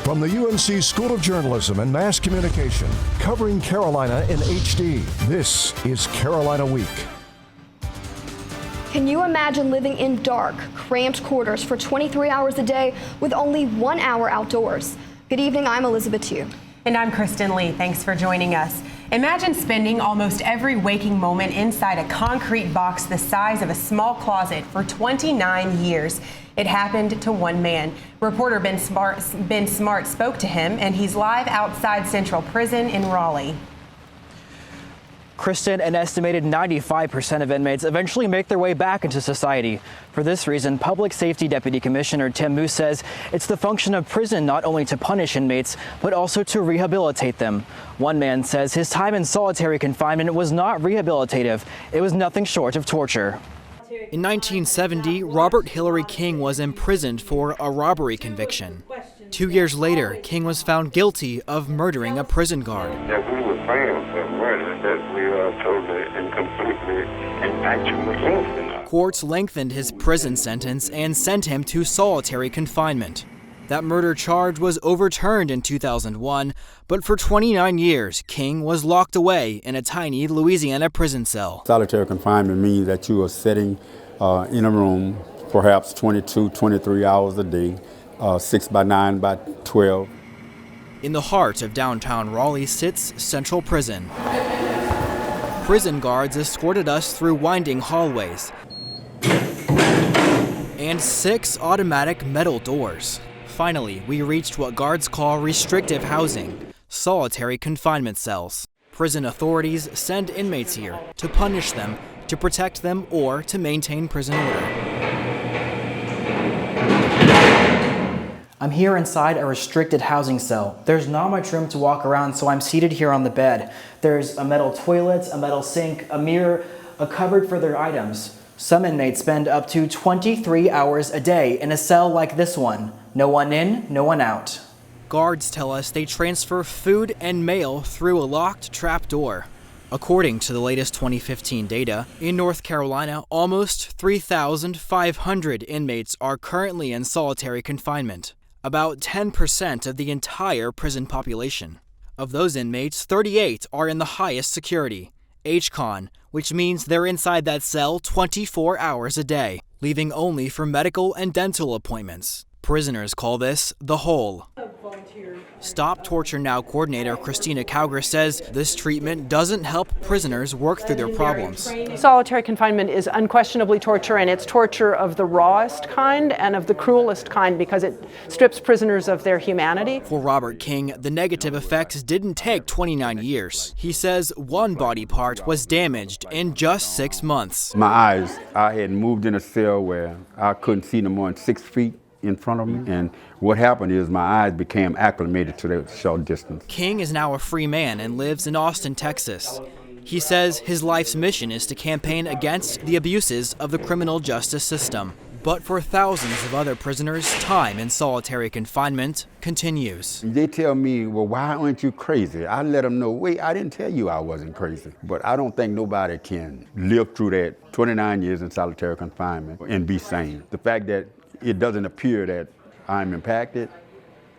From the UNC School of Journalism and Mass Communication, covering Carolina in HD, this is Carolina Week. Can you imagine living in dark, cramped quarters for 23 hours a day with only 1 hour outdoors? Good evening, I'm Elizabeth Tew. And I'm Kristen Lee. Thanks for joining us. Imagine spending almost every waking moment inside a concrete box the size of a small closet for 29 years. It happened to one man. Reporter Ben Smart spoke to him, and he's live outside Central Prison in Raleigh. Kristen, an estimated 95% of inmates eventually make their way back into society. For this reason, Public Safety Deputy Commissioner Tim Moose says it's the function of prison not only to punish inmates, but also to rehabilitate them. One man says his time in solitary confinement was not rehabilitative. It was nothing short of torture. In 1970, Robert Hillary King was imprisoned for a robbery conviction. 2 years later, King was found guilty of murdering a prison guard. That we were framed for murder, that we are totally and completely and actually innocent. Courts lengthened his prison sentence and sent him to solitary confinement. That murder charge was overturned in 2001, but for 29 years, King was locked away in a tiny Louisiana prison cell. Solitary confinement means that you are sitting in a room perhaps 22, 23 hours a day, 6 by 9 by 12. In the heart of downtown Raleigh sits Central Prison. Prison guards escorted us through winding hallways and 6 automatic metal doors. Finally, we reached what guards call restrictive housing, solitary confinement cells. Prison authorities send inmates here to punish them, to protect them, or to maintain prison order. I'm here inside a restricted housing cell. There's not much room to walk around, so I'm seated here on the bed. There's a metal toilet, a metal sink, a mirror, a cupboard for their items. Some inmates spend up to 23 hours a day in a cell like this one. No one in, no one out. Guards tell us they transfer food and mail through a locked trap door. According to the latest 2015 data, in North Carolina, almost 3,500 inmates are currently in solitary confinement, about 10% of the entire prison population. Of those inmates, 38 are in the highest security, HCON, which means they're inside that cell 24 hours a day, leaving only for medical and dental appointments. Prisoners call this the hole. Stop Torture Now coordinator Christina Cowger says this treatment doesn't help prisoners work through their problems. Solitary confinement is unquestionably torture, and it's torture of the rawest kind and of the cruelest kind because it strips prisoners of their humanity. For Robert King, the negative effects didn't take 29 years. He says one body part was damaged in just 6 months. My eyes, I had moved in a cell where I couldn't see no more than 6 feet in front of me, and what happened is my eyes became acclimated to that short distance. King is now a free man and lives in Austin, Texas. He says his life's mission is to campaign against the abuses of the criminal justice system. But for thousands of other prisoners, time in solitary confinement continues. They tell me, well, why aren't you crazy? I let them know, wait, I didn't tell you I wasn't crazy. But I don't think nobody can live through that 29 years in solitary confinement and be sane. The fact that it doesn't appear that I'm impacted,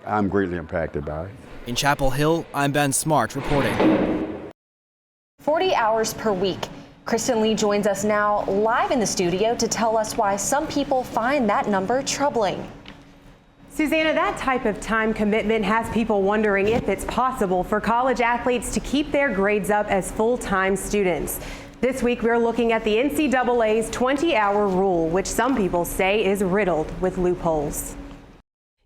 I'm greatly impacted by it. In Chapel Hill, I'm Ben Smart reporting. 40 hours per week. Kristen Lee joins us now live in the studio to tell us why some people find that number troubling. Susanna, that type of time commitment has people wondering if it's possible for college athletes to keep their grades up as full-time students. This week, we're looking at the NCAA's 20-hour rule, which some people say is riddled with loopholes.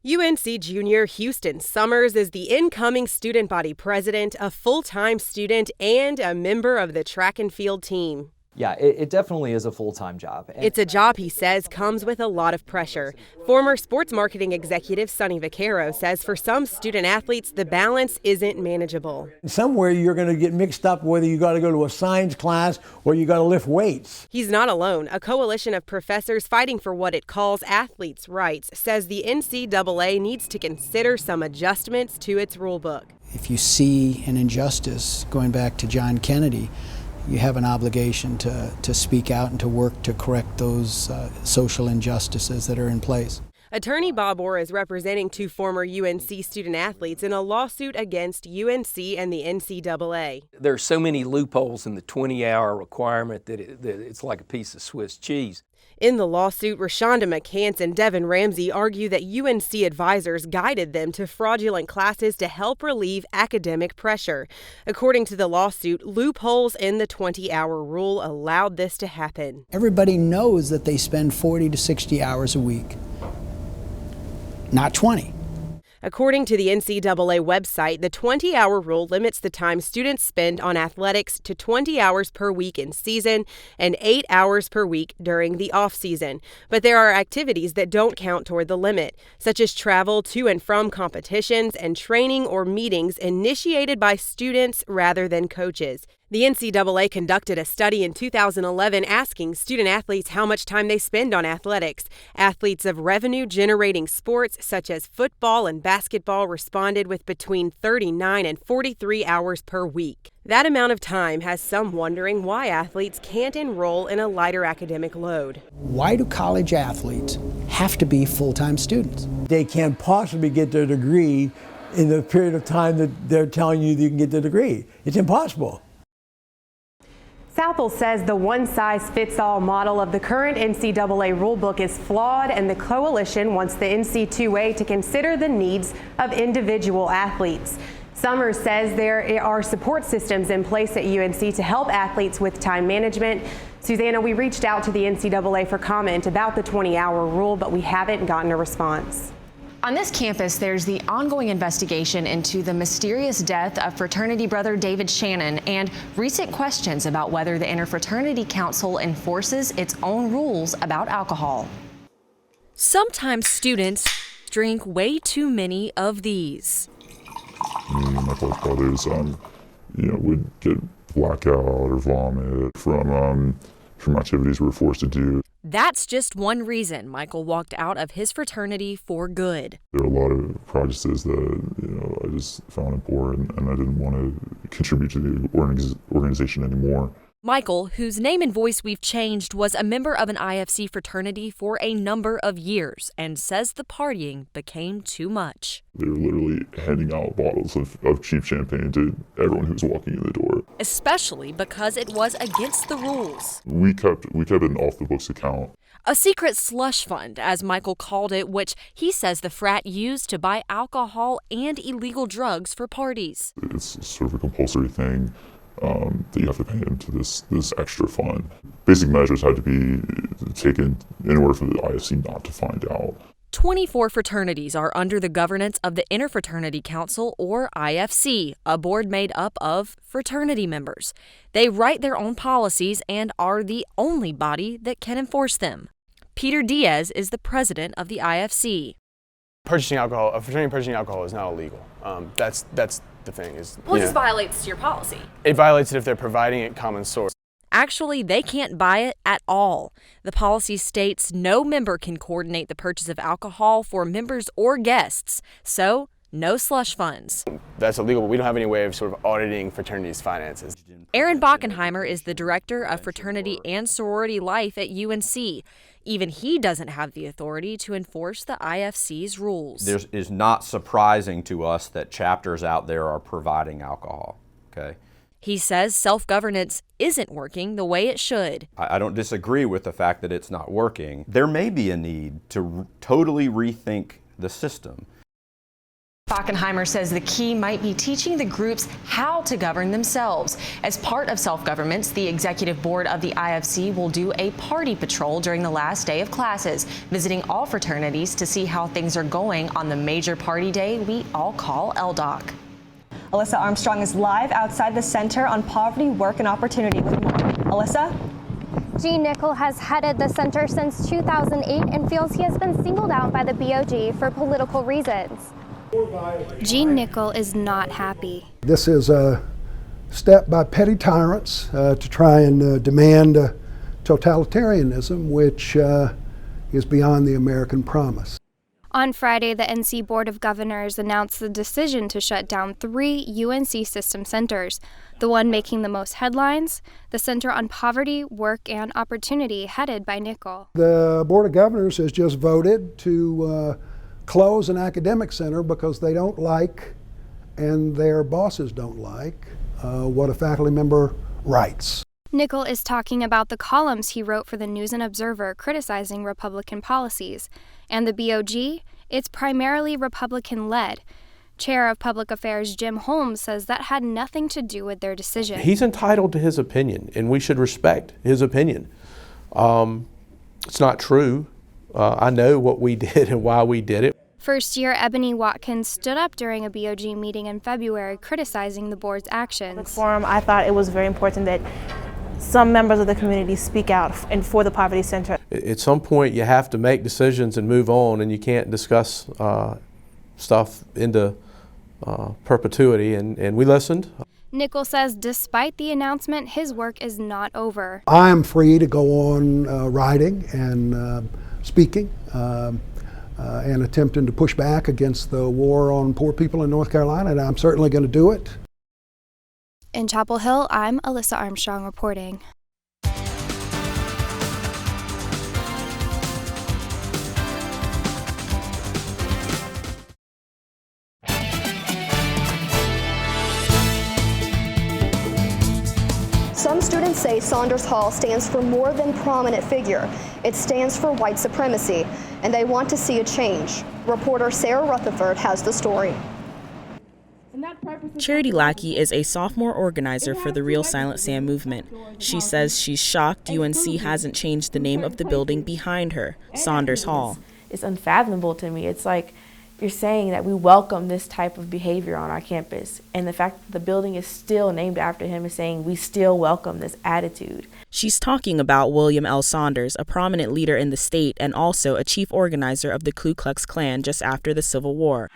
UNC junior Houston Summers is the incoming student body president, a full-time student, and a member of the track and field team. Yeah, it definitely is a full-time job. It's a job, he says, comes with a lot of pressure. Former sports marketing executive Sonny Vaccaro says for some student athletes, the balance isn't manageable. Somewhere you're going to get mixed up whether you got to go to a science class or you got to lift weights. He's not alone. A coalition of professors fighting for what it calls athletes' rights says the NCAA needs to consider some adjustments to its rulebook. If you see an injustice, going back to John Kennedy, you have an obligation to speak out and to work to correct those social injustices that are in place. Attorney Bob Orr is representing 2 former UNC student athletes in a lawsuit against UNC and the NCAA. There are so many loopholes in the 20-hour requirement that it's like a piece of Swiss cheese. In the lawsuit, Rashonda McCants and Devin Ramsey argue that UNC advisors guided them to fraudulent classes to help relieve academic pressure. According to the lawsuit, loopholes in the 20-hour rule allowed this to happen. Everybody knows that they spend 40 to 60 hours a week, not 20. According to the NCAA website, the 20-hour rule limits the time students spend on athletics to 20 hours per week in season and 8 hours per week during the off-season. But there are activities that don't count toward the limit, such as travel to and from competitions and training or meetings initiated by students rather than coaches. The NCAA conducted a study in 2011 asking student athletes how much time they spend on athletics. Athletes of revenue-generating sports such as football and basketball responded with between 39 and 43 hours per week. That amount of time has some wondering why athletes can't enroll in a lighter academic load. Why do college athletes have to be full-time students? They can't possibly get their degree in the period of time that they're telling you can get the degree. It's impossible. Southall says the one-size-fits-all model of the current NCAA rulebook is flawed, and the coalition wants the NC2A to consider the needs of individual athletes. Summers says there are support systems in place at UNC to help athletes with time management. Susanna, we reached out to the NCAA for comment about the 20-hour rule, but we haven't gotten a response. On this campus, there's the ongoing investigation into the mysterious death of fraternity brother David Shannon and recent questions about whether the Interfraternity Council enforces its own rules about alcohol. Sometimes students drink way too many of these. Me and my close brothers, would get blackout or vomit from activities we were forced to do. That's just one reason Michael walked out of his fraternity for good. There are a lot of practices that I just found important, and I didn't want to contribute to the organization anymore. Michael, whose name and voice we've changed, was a member of an IFC fraternity for a number of years and says the partying became too much. They were literally handing out bottles of cheap champagne to everyone who was walking in the door. Especially because it was against the rules. We kept an off-the-books account. A secret slush fund, as Michael called it, which he says the frat used to buy alcohol and illegal drugs for parties. It's sort of a compulsory thing. That you have to pay into this extra fund. Basic measures had to be taken in order for the IFC not to find out. 24 fraternities are under the governance of the Interfraternity Council, or IFC, a board made up of fraternity members. They write their own policies and are the only body that can enforce them. Peter Diaz is the president of the IFC. Purchasing alcohol, a fraternity purchasing alcohol is not illegal. That's the thing. Well, it just violates your policy. It violates it if they're providing it common source. Actually, they can't buy it at all. The policy states no member can coordinate the purchase of alcohol for members or guests, so no slush funds. That's illegal, but we don't have any way of sort of auditing fraternities' finances. Aaron Bockenheimer is the director of fraternity and sorority life at UNC. Even he doesn't have the authority to enforce the IFC's rules. It is not surprising to us that chapters out there are providing alcohol, okay? He says self-governance isn't working the way it should. I don't disagree with the fact that it's not working. There may be a need to totally rethink the system. Bockenheimer says the key might be teaching the groups how to govern themselves. As part of self-governance, the executive board of the IFC will do a party patrol during the last day of classes, visiting all fraternities to see how things are going on the major party day we all call LDOC. Alyssa Armstrong is live outside the Center on Poverty, Work, and Opportunity with more. Alyssa? Jean Nickel has headed the center since 2008 and feels he has been singled out by the BOG for political reasons. Jean Nickel is not happy. This is a step by petty tyrants to try and demand totalitarianism, which is beyond the American promise. On Friday, the NC Board of Governors announced the decision to shut down 3 UNC system centers. The one making the most headlines, the Center on Poverty, Work, and Opportunity, headed by Nickel. The Board of Governors has just voted to close an academic center because they don't like, and their bosses don't like, what a faculty member writes. Nickel is talking about the columns he wrote for the News and Observer criticizing Republican policies. And the BOG, it's primarily Republican-led. Chair of Public Affairs Jim Holmes says that had nothing to do with their decision. He's entitled to his opinion, and we should respect his opinion. It's not true. I know what we did and why we did it. First-year Ebony Watkins stood up during a BOG meeting in February criticizing the board's actions. Forum, I thought it was very important that some members of the community speak out and for the Poverty Center. At some point, you have to make decisions and move on, and you can't discuss stuff into perpetuity, and we listened. Nickel says despite the announcement, his work is not over. I am free to go on writing and speaking and attempting to push back against the war on poor people in North Carolina, and I'm certainly going to do it. In Chapel Hill, I'm Alyssa Armstrong reporting. Some students say Saunders Hall stands for more than prominent figure. It stands for white supremacy, and they want to see a change. Reporter Sarah Rutherford has the story. Charity Lackey is a sophomore organizer for the Real Silent Sam movement. She says she's shocked UNC hasn't changed the name of the building behind her, Saunders Hall. It's unfathomable to me. It's like you're saying that we welcome this type of behavior on our campus, and the fact that the building is still named after him is saying we still welcome this attitude. She's talking about William L. Saunders, a prominent leader in the state and also a chief organizer of the Ku Klux Klan just after the Civil War.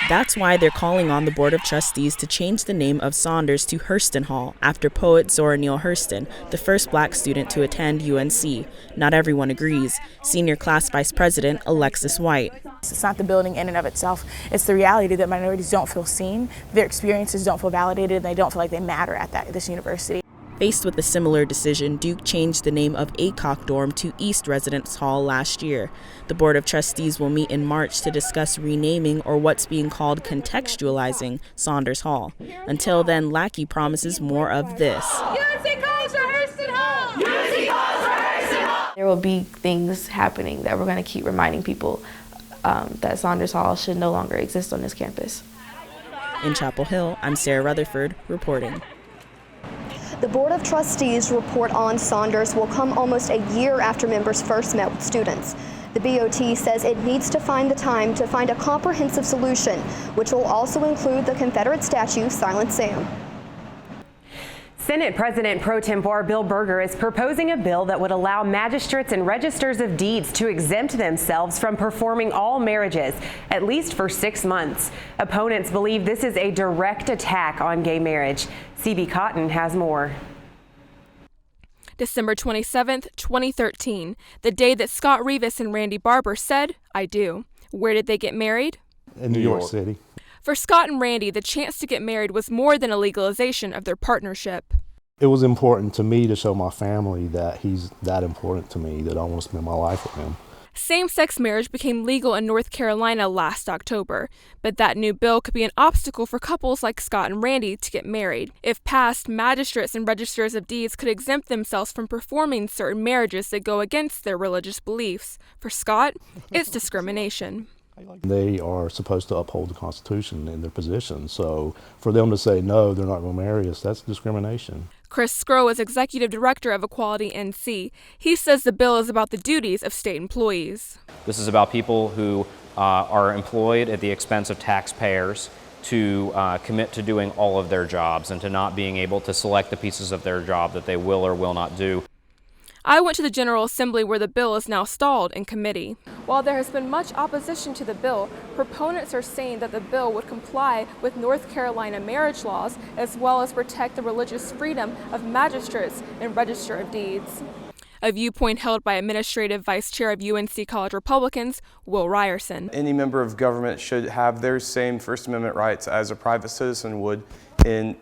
That's why they're calling on the Board of Trustees to change the name of Saunders to Hurston Hall, after poet Zora Neale Hurston, the first black student to attend UNC. Not everyone agrees. Senior class vice president Alexis White. It's not the building in and of itself. It's the reality that minorities don't feel seen, their experiences don't feel validated, and they don't feel like they matter at this university. Faced with a similar decision, Duke changed the name of Aycock Dorm to East Residence Hall last year. The Board of Trustees will meet in March to discuss renaming, or what's being called contextualizing, Saunders Hall. Until then, Lackey promises more of this. UNC calls for Hurston Hall! UNC calls for Hurston Hall! There will be things happening that we're going to keep reminding people that Saunders Hall should no longer exist on this campus. In Chapel Hill, I'm Sarah Rutherford reporting. The Board of Trustees report on Saunders will come almost a year after members first met with students. The BOT says it needs to find the time to find a comprehensive solution, which will also include the Confederate statue Silent Sam. Senate President Pro Tempore Bill Berger is proposing a bill that would allow magistrates and registers of deeds to exempt themselves from performing all marriages, at least for 6 months. Opponents believe this is a direct attack on gay marriage. CB Cotton has more. December 27th, 2013, the day that Scott Revis and Randy Barber said, "I do." Where did they get married? In New York City. For Scott and Randy, the chance to get married was more than a legalization of their partnership. It was important to me to show my family that he's that important to me, that I want to spend my life with him. Same-sex marriage became legal in North Carolina last October, but that new bill could be an obstacle for couples like Scott and Randy to get married. If passed, magistrates and registers of deeds could exempt themselves from performing certain marriages that go against their religious beliefs. For Scott, it's discrimination. They are supposed to uphold the Constitution in their position, so for them to say no, they're not going to marry us, that's discrimination. Chris Skro is executive director of Equality NC. He says the bill is about the duties of state employees. This is about people who are employed at the expense of taxpayers to commit to doing all of their jobs and to not being able to select the pieces of their job that they will or will not do. I went to the General Assembly where the bill is now stalled in committee. While there has been much opposition to the bill, proponents are saying that the bill would comply with North Carolina marriage laws as well as protect the religious freedom of magistrates and register of deeds. a viewpoint held by Administrative Vice Chair of UNC College Republicans, Will Ryerson. Any member of government should have their same First Amendment rights as a private citizen would in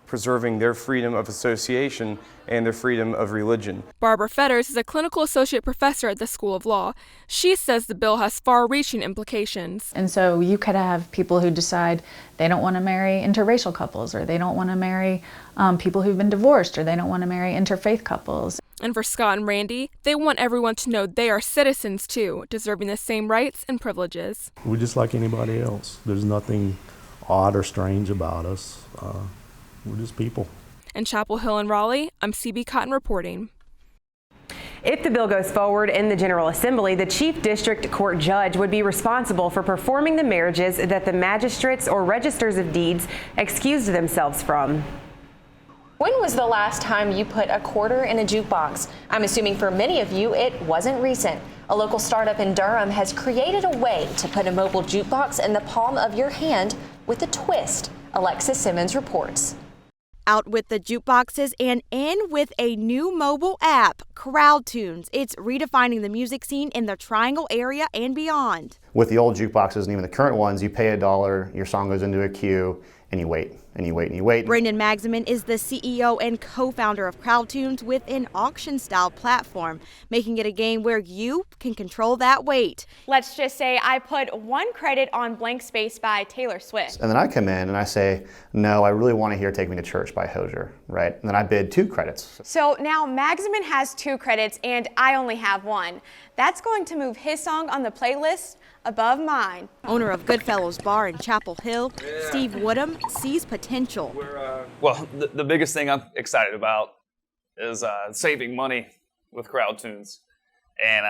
preserving their freedom of association and their freedom of religion. Barbara Fetters is a clinical associate professor at the School of Law. She says the bill has far-reaching implications. And so you could have people who decide they don't want to marry interracial couples, or they don't want to marry people who've been divorced, or they don't want to marry interfaith couples. And for Scott and Randy, they want everyone to know they are citizens too, deserving the same rights and privileges. We're just like anybody else. There's nothing odd or strange about us. We're just people. In Chapel Hill and Raleigh, I'm CB Cotton reporting. If the bill goes forward in the General Assembly, the Chief District Court judge would be responsible for performing the marriages that the magistrates or registers of deeds excused themselves from. When was the last time you put a quarter in a jukebox? I'm assuming for many of you it wasn't recent. A local startup in Durham has created a way to put a mobile jukebox in the palm of your hand with a twist. Alexis Simmons reports. Out with the jukeboxes and in with a new mobile app, CrowdTunes. It's redefining the music scene in the Triangle area and beyond. With the old jukeboxes and even the current ones, you pay $1, your song goes into a queue, and you wait, and you wait, and you wait. Brandon Magsamen is the CEO and co-founder of CrowdTunes with an auction-style platform, making it a game where you can control that wait. Let's just say I put 1 credit on Blank Space by Taylor Swift. And then I come in and I say, no, I really want to hear Take Me to Church by Hozier, right? And then I bid 2 credits. So now Magsamen has 2 credits and I only have 1. That's going to move his song on the playlist above mine. Owner of Goodfellows Bar in Chapel Hill, Steve Woodham sees potential. Well, the biggest thing I'm excited about is saving money with CrowdTunes. And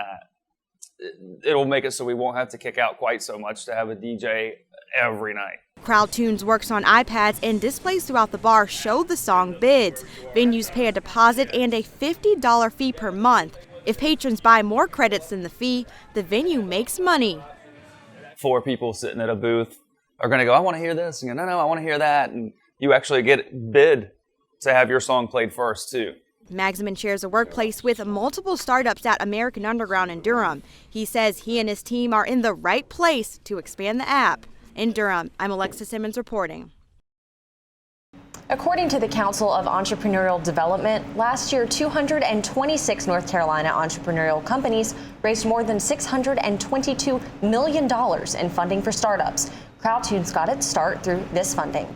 it'll make it so we won't have to kick out quite so much to have a DJ every night. CrowdTunes works on iPads and displays throughout the bar show the song bids. Venues pay a deposit and a $50 fee per month. If patrons buy more credits than the fee, the venue makes money. 4 people sitting at a booth are going to go, I want to hear this, and go, no, I want to hear that. And you actually get bid to have your song played first, too. Magsamen shares a workplace with multiple startups at American Underground in Durham. He says he and his team are in the right place to expand the app. In Durham, I'm Alexis Simmons reporting. According to the Council of Entrepreneurial Development, last year 226 North Carolina entrepreneurial companies raised more than $622 million in funding for startups. CrowdTunes got its start through this funding.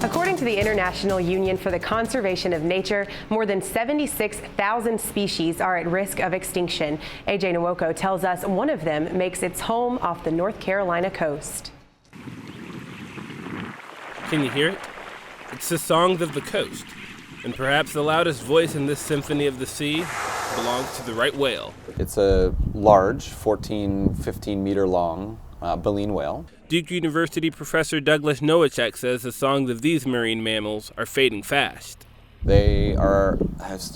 According to the International Union for the Conservation of Nature, more than 76,000 species are at risk of extinction. AJ Nwoko tells us one of them makes its home off the North Carolina coast. Can you hear it? It's the songs of the coast. And perhaps the loudest voice in this symphony of the sea belongs to the right whale. It's a large, 14, 15 meter long baleen whale. Duke University professor Douglas Nowacek says the songs of these marine mammals are fading fast. They are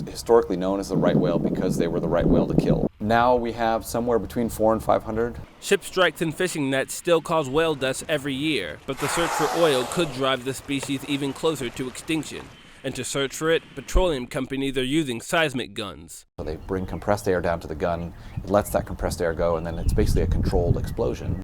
historically known as the right whale because they were the right whale to kill. Now we have somewhere between 400 and 500. Ship strikes and fishing nets still cause whale deaths every year, but the search for oil could drive the species even closer to extinction. And to search for it, petroleum companies are using seismic guns. So they bring compressed air down to the gun, it lets that compressed air go, and then it's basically a controlled explosion.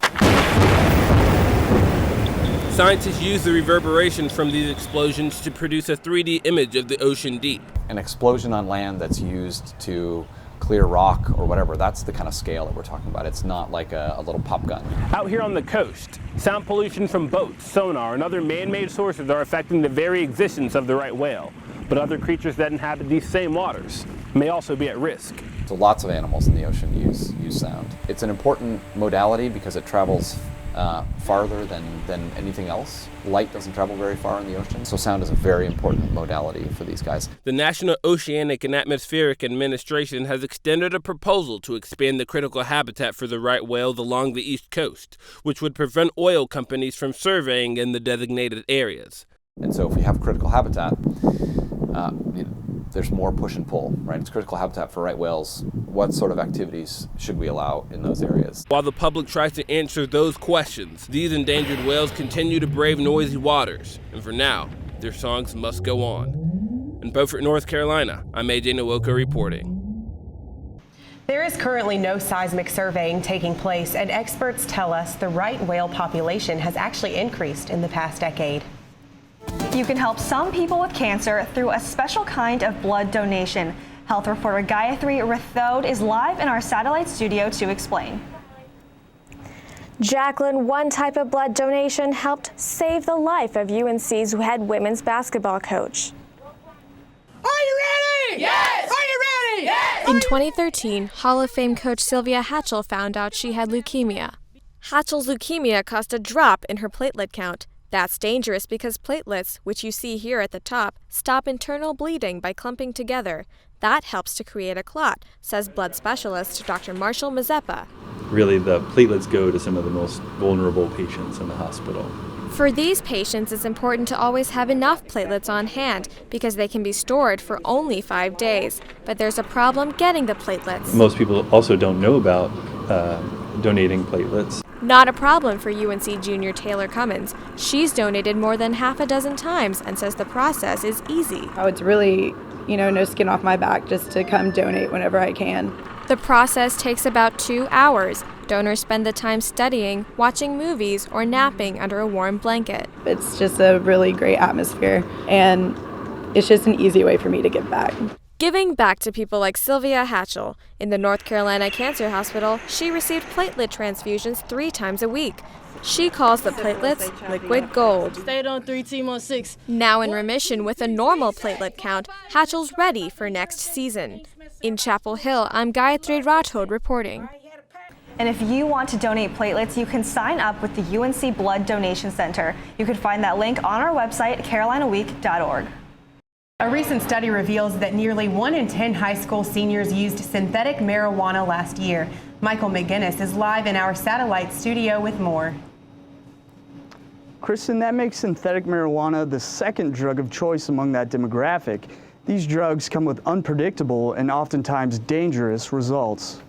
Scientists use the reverberation from these explosions to produce a 3D image of the ocean deep. An explosion on land that's used to clear rock or whatever, that's the kind of scale that we're talking about. It's not like a little pop gun. Out here on the coast, sound pollution from boats, sonar, and other man-made sources are affecting the very existence of the right whale. But other creatures that inhabit these same waters may also be at risk. So lots of animals in the ocean use sound. It's an important modality because it travels farther than anything else. Light doesn't travel very far in the ocean, so sound is a very important modality for these guys. The National Oceanic and Atmospheric Administration has extended a proposal to expand the critical habitat for the right whales along the East Coast, which would prevent oil companies from surveying in the designated areas. And so if we have critical habitat, there's more push and pull, right? It's critical habitat for right whales. What sort of activities should we allow in those areas? While the public tries to answer those questions, these endangered whales continue to brave noisy waters, and for now, their songs must go on. In Beaufort, North Carolina, I'm AJ Nwoka reporting. There is currently no seismic surveying taking place, and experts tell us the right whale population has actually increased in the past decade. You can help some people with cancer through a special kind of blood donation. Health reporter Gayatri Rathod is live in our satellite studio to explain. Jacqueline, one type of blood donation helped save the life of UNC's head women's basketball coach. Are you ready? Yes! Are you ready? Yes! In 2013, Hall of Fame coach Sylvia Hatchell found out she had leukemia. Hatchell's leukemia caused a drop in her platelet count. That's dangerous because platelets, which you see here at the top, stop internal bleeding by clumping together. That helps to create a clot, says blood specialist Dr. Marshall Mazeppa. Really, the platelets go to some of the most vulnerable patients in the hospital. For these patients, it's important to always have enough platelets on hand because they can be stored for only 5 days. But there's a problem getting the platelets. Most people also don't know about donating platelets. Not a problem for UNC junior Taylor Cummins. She's donated more than half a dozen times and says the process is easy. Oh, it's really, no skin off my back just to come donate whenever I can. The process takes about 2 hours. Donors spend the time studying, watching movies, or napping under a warm blanket. It's just a really great atmosphere, and it's just an easy way for me to give back. Giving back to people like Sylvia Hatchell. In the North Carolina Cancer Hospital, she received platelet transfusions 3 times a week. She calls the platelets liquid gold. Stayed on 3, team on 6. Now in remission with a normal platelet count, Hatchell's ready for next season. In Chapel Hill, I'm Gayatri Rathod reporting. And if you want to donate platelets, you can sign up with the UNC Blood Donation Center. You can find that link on our website, carolinaweek.org. A recent study reveals that nearly 1 in 10 high school seniors used synthetic marijuana last year. Michael McGinnis is live in our satellite studio with more. Kristen, that makes synthetic marijuana the second drug of choice among that demographic. These drugs come with unpredictable and oftentimes dangerous results.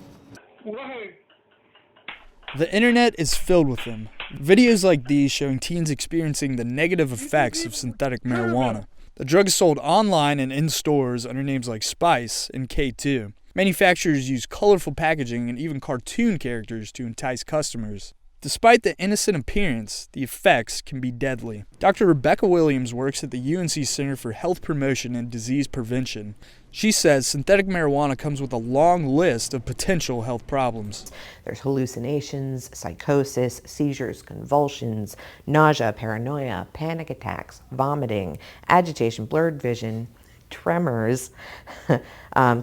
The internet is filled with them. Videos like these showing teens experiencing the negative effects of synthetic marijuana. The drug is sold online and in stores under names like Spice and K2. Manufacturers use colorful packaging and even cartoon characters to entice customers. Despite the innocent appearance, the effects can be deadly. Dr. Rebecca Williams works at the UNC Center for Health Promotion and Disease Prevention. She says synthetic marijuana comes with a long list of potential health problems. There's hallucinations, psychosis, seizures, convulsions, nausea, paranoia, panic attacks, vomiting, agitation, blurred vision, tremors,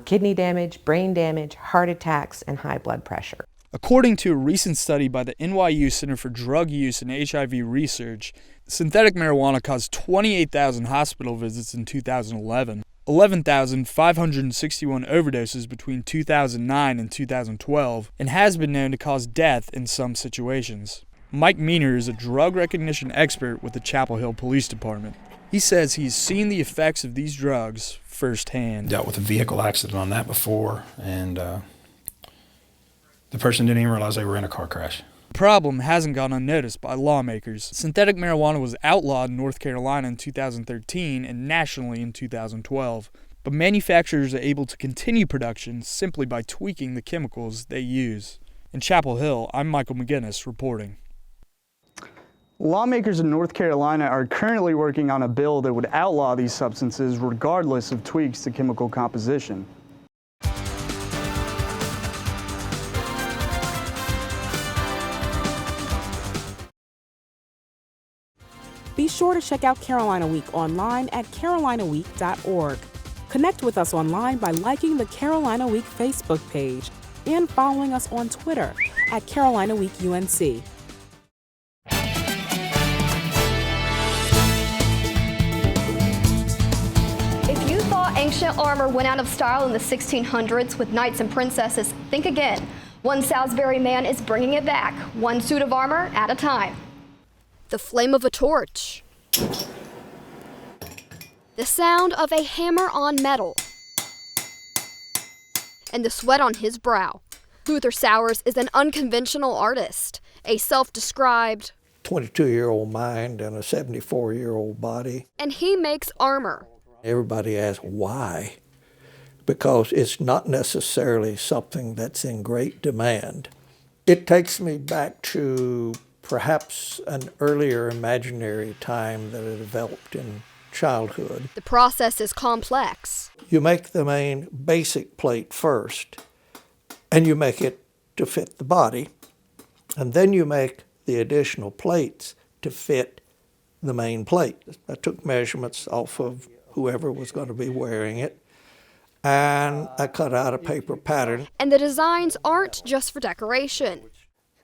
kidney damage, brain damage, heart attacks, and high blood pressure. According to a recent study by the NYU Center for Drug Use and HIV Research, synthetic marijuana caused 28,000 hospital visits in 2011, 11,561 overdoses between 2009 and 2012, and has been known to cause death in some situations. Mike Meaner is a drug recognition expert with the Chapel Hill Police Department. He says he's seen the effects of these drugs firsthand. Dealt with a vehicle accident on that before, and the person didn't even realize they were in a car crash. The problem hasn't gone unnoticed by lawmakers. Synthetic marijuana was outlawed in North Carolina in 2013 and nationally in 2012. But manufacturers are able to continue production simply by tweaking the chemicals they use. In Chapel Hill, I'm Michael McGinnis reporting. Lawmakers in North Carolina are currently working on a bill that would outlaw these substances regardless of tweaks to chemical composition. Be sure to check out Carolina Week online at carolinaweek.org. Connect with us online by liking the Carolina Week Facebook page and following us on Twitter at Carolina Week UNC. If you thought ancient armor went out of style in the 1600s with knights and princesses, think again. One Salisbury man is bringing it back, one suit of armor at a time. The flame of a torch. The sound of a hammer on metal. and the sweat on his brow. Luther Sowers is an unconventional artist, a self-described 22-year-old mind and a 74-year-old body. And he makes armor. Everybody asks why, because it's not necessarily something that's in great demand. It takes me back to perhaps an earlier imaginary time that it developed in childhood. The process is complex. You make the main basic plate first, and you make it to fit the body, and then you make the additional plates to fit the main plate. I took measurements off of whoever was going to be wearing it, and I cut out a paper pattern. And the designs aren't just for decoration.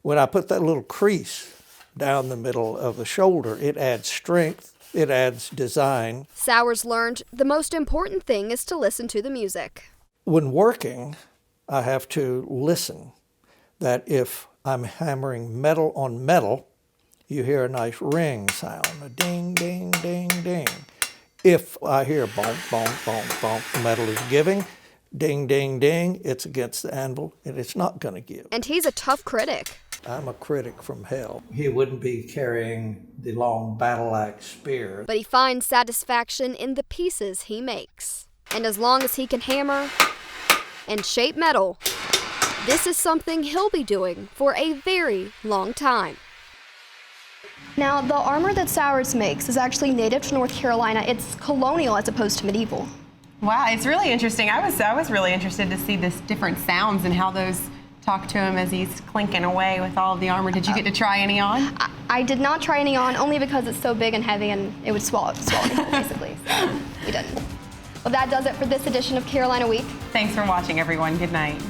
When I put that little crease down the middle of the shoulder, it adds strength, it adds design. Sowers learned the most important thing is to listen to the music. When working, I have to listen, that if I'm hammering metal on metal, you hear a nice ring sound, a ding, ding, ding, ding. If I hear bonk, bonk, bonk, bonk, the metal is giving, ding, ding, ding, it's against the anvil, and it's not going to give. And he's a tough critic. I'm a critic from hell. He wouldn't be carrying the long battle-axe spear. But he finds satisfaction in the pieces he makes. And as long as he can hammer and shape metal, this is something he'll be doing for a very long time. Now, the armor that Sowers makes is actually native to North Carolina. It's colonial as opposed to medieval. Wow, it's really interesting. I was really interested to see this different sounds and how those talk to him as he's clinking away with all of the armor. Did you get to try any on? I did not try any on, only because it's so big and heavy and it would swallow me whole, basically. So we didn't. Well, that does it for this edition of Carolina Week. Thanks for watching, everyone. Good night.